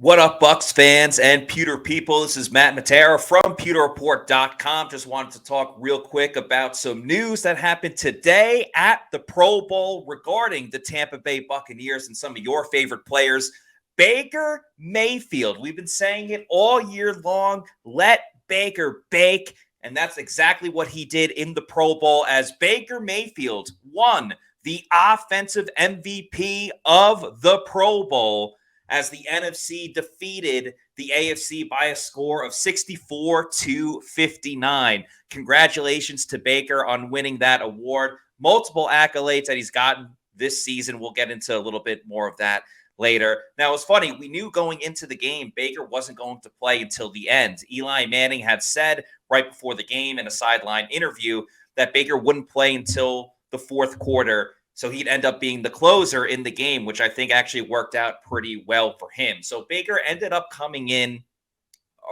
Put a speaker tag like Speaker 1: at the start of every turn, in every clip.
Speaker 1: What up, Bucs fans and Pewter people? This is Matt Matera from PewterReport.com. Just wanted to talk real quick about some news that happened today at the Pro Bowl regarding the Tampa Bay Buccaneers and some of your favorite players. Baker Mayfield. We've been saying it all year long. Let Baker bake. And that's exactly what he did in the Pro Bowl as Baker Mayfield won the offensive MVP of the Pro Bowl, as the NFC defeated the AFC by a score of 64-59. Congratulations to Baker on winning that award. Multiple accolades that he's gotten this season. We'll get into a little bit more of that later. Now, it's funny. We knew going into the game, Baker wasn't going to play until the end. Eli Manning had said right before the game in a sideline interview that Baker wouldn't play until the fourth quarter. So he'd end up being the closer in the game, which I think actually worked out pretty well for him. So Baker ended up coming in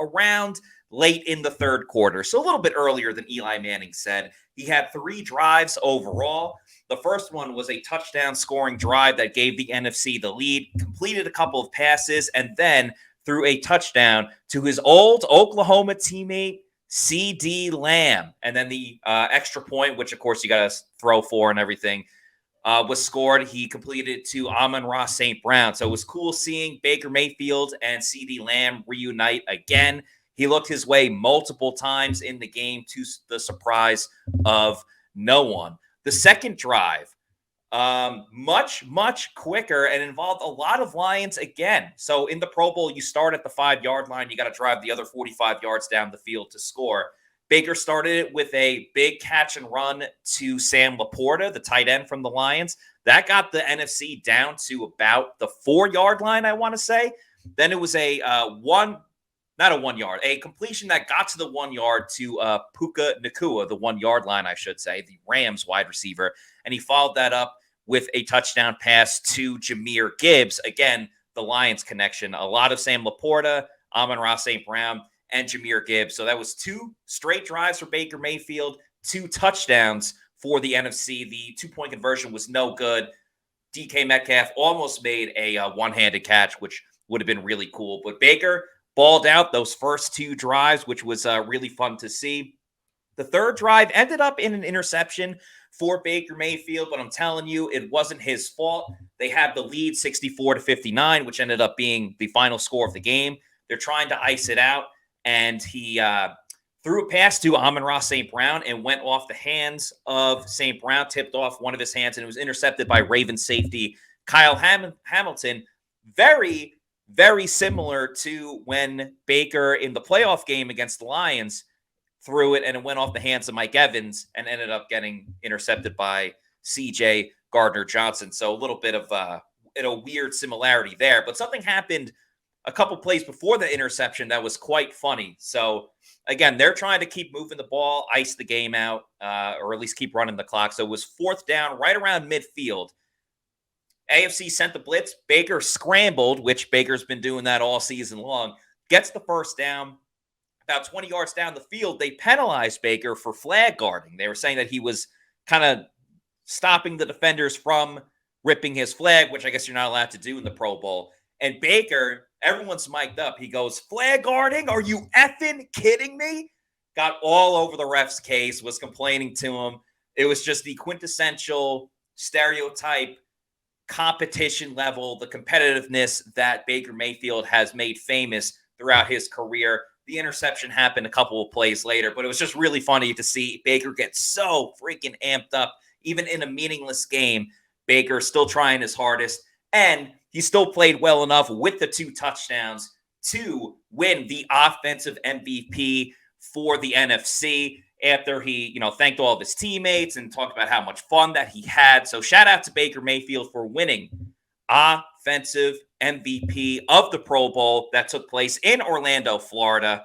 Speaker 1: around late in the third quarter. So a little bit earlier than Eli Manning said. He had 3 drives overall. The first one was a touchdown scoring drive that gave the NFC the lead, completed a couple of passes, and then threw a touchdown to his old Oklahoma teammate, C.D. Lamb. And then the extra point, which of course you got to throw for and everything, was scored. He completed it to Amon-Ra St. Brown. So it was cool seeing Baker Mayfield and C.D. Lamb reunite again. He looked his way multiple times in the game to the surprise of no one. The second drive, much quicker and involved a lot of Lions again. So in the Pro Bowl, you start at the 5-yard line. You got to drive the other 45 yards down the field to score. Baker started it with a big catch and run to Sam Laporta, the tight end from the Lions. That got the NFC down to about the 4-yard line, I want to say. Then it was a completion that got to the 1 yard to Puka Nacua, the 1-yard line, I should say, the Rams wide receiver. And he followed that up with a touchdown pass to Jahmyr Gibbs. Again, the Lions connection. A lot of Sam Laporta, Amon-Ra St. Brown, and Jahmyr Gibbs. So that was 2 straight drives for Baker Mayfield, 2 touchdowns for the NFC. The 2-point conversion was no good. DK Metcalf almost made a one-handed catch, which would have been really cool. But Baker balled out those first 2 drives, which was really fun to see. The third drive ended up in an interception for Baker Mayfield, but I'm telling you, it wasn't his fault. They had the lead 64-59, which ended up being the final score of the game. They're trying to ice it out. And he threw a pass to Amon-Ra St. Brown and went off the hands of St. Brown, tipped off one of his hands, and it was intercepted by Ravens safety Kyle Hamilton. Very, very similar to when Baker in the playoff game against the Lions threw it and it went off the hands of Mike Evans and ended up getting intercepted by C.J. Gardner-Johnson. So a little bit of a weird similarity there. But something happened a couple plays before the interception that was quite funny. So, again, they're trying to keep moving the ball, ice the game out, or at least keep running the clock. So it was 4th down right around midfield. AFC sent the blitz. Baker scrambled, which Baker's been doing that all season long, gets the first down. About 20 yards down the field, they penalized Baker for flag guarding. They were saying that he was kind of stopping the defenders from ripping his flag, which I guess you're not allowed to do in the Pro Bowl. And Baker, everyone's mic'd up. He goes, "Flag guarding? Are you effing kidding me?" Got all over the ref's case, was complaining to him. It was just the quintessential stereotype competition level, the competitiveness that Baker Mayfield has made famous throughout his career. The interception happened a couple of plays later, but it was just really funny to see Baker get so freaking amped up. Even in a meaningless game, Baker still trying his hardest. And he still played well enough with the 2 touchdowns to win the offensive MVP for the NFC after he, thanked all of his teammates and talked about how much fun that he had. So shout out to Baker Mayfield for winning offensive MVP of the Pro Bowl that took place in Orlando, Florida.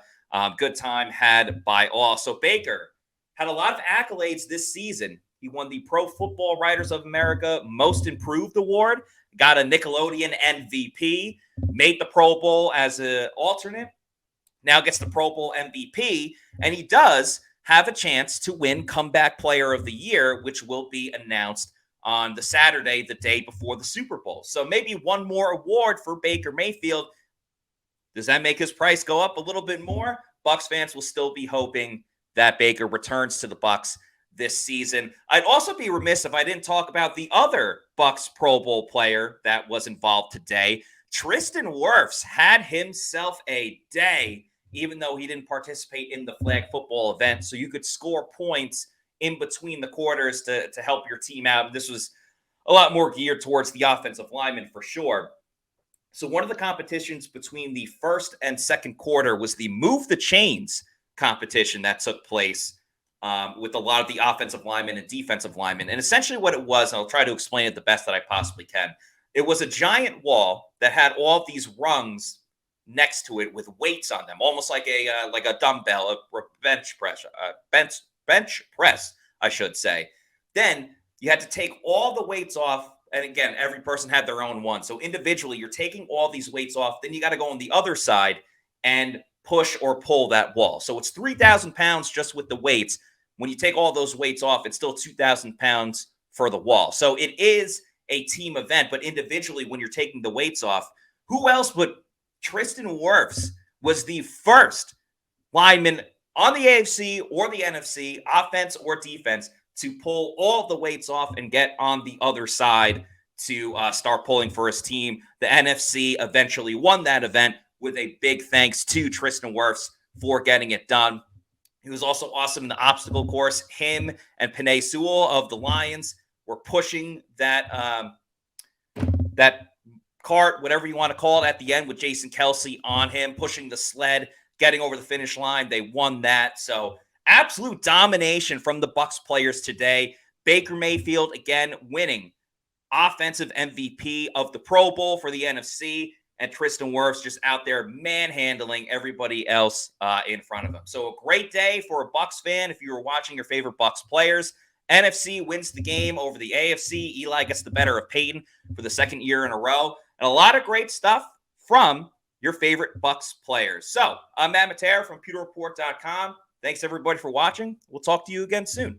Speaker 1: Good time had by all. So Baker had a lot of accolades this season. He won the Pro Football Writers of America Most Improved Award, got a Nickelodeon MVP, made the Pro Bowl as an alternate, now gets the Pro Bowl MVP, and he does have a chance to win Comeback Player of the Year, which will be announced on the Saturday, the day before the Super Bowl. So maybe one more award for Baker Mayfield. Does that make his price go up a little bit more? Bucs fans will still be hoping that Baker returns to the Bucs this season. I'd also be remiss if I didn't talk about the other Bucs Pro Bowl player that was involved today. Tristan Wirfs had himself a day, even though he didn't participate in the flag football event. So you could score points in between the quarters to help your team out. This was a lot more geared towards the offensive lineman for sure. So one of the competitions between the first and second quarter was the Move the Chains competition that took place with a lot of the offensive linemen and defensive linemen. And essentially what it was, and I'll try to explain it the best that I possibly can, it was a giant wall that had all of these rungs next to it with weights on them, almost like a dumbbell, a bench press, I should say. Then you had to take all the weights off. And again, every person had their own one. So individually, you're taking all these weights off. Then you got to go on the other side and push or pull that wall. So it's 3,000 pounds just with the weights. When you take all those weights off, it's still 2,000 pounds for the wall. So it is a team event, but individually, when you're taking the weights off, who else but Tristan Wirfs was the first lineman on the AFC or the NFC, offense or defense, to pull all the weights off and get on the other side to start pulling for his team. The NFC eventually won that event with a big thanks to Tristan Wirfs for getting it done. He was also awesome in the obstacle course. Him and Penei Sewell of the Lions were pushing that cart, whatever you want to call it, at the end with Jason Kelce on him, pushing the sled, getting over the finish line. They won that. So absolute domination from the Bucs players today. Baker Mayfield, again, winning offensive MVP of the Pro Bowl for the NFC, and Tristan Wirfs just out there manhandling everybody else in front of him. So a great day for a Bucs fan if you were watching your favorite Bucs players. NFC wins the game over the AFC. Eli gets the better of Peyton for the second year in a row. And a lot of great stuff from your favorite Bucs players. So I'm Matt Matera from PewterReport.com. Thanks, everybody, for watching. We'll talk to you again soon.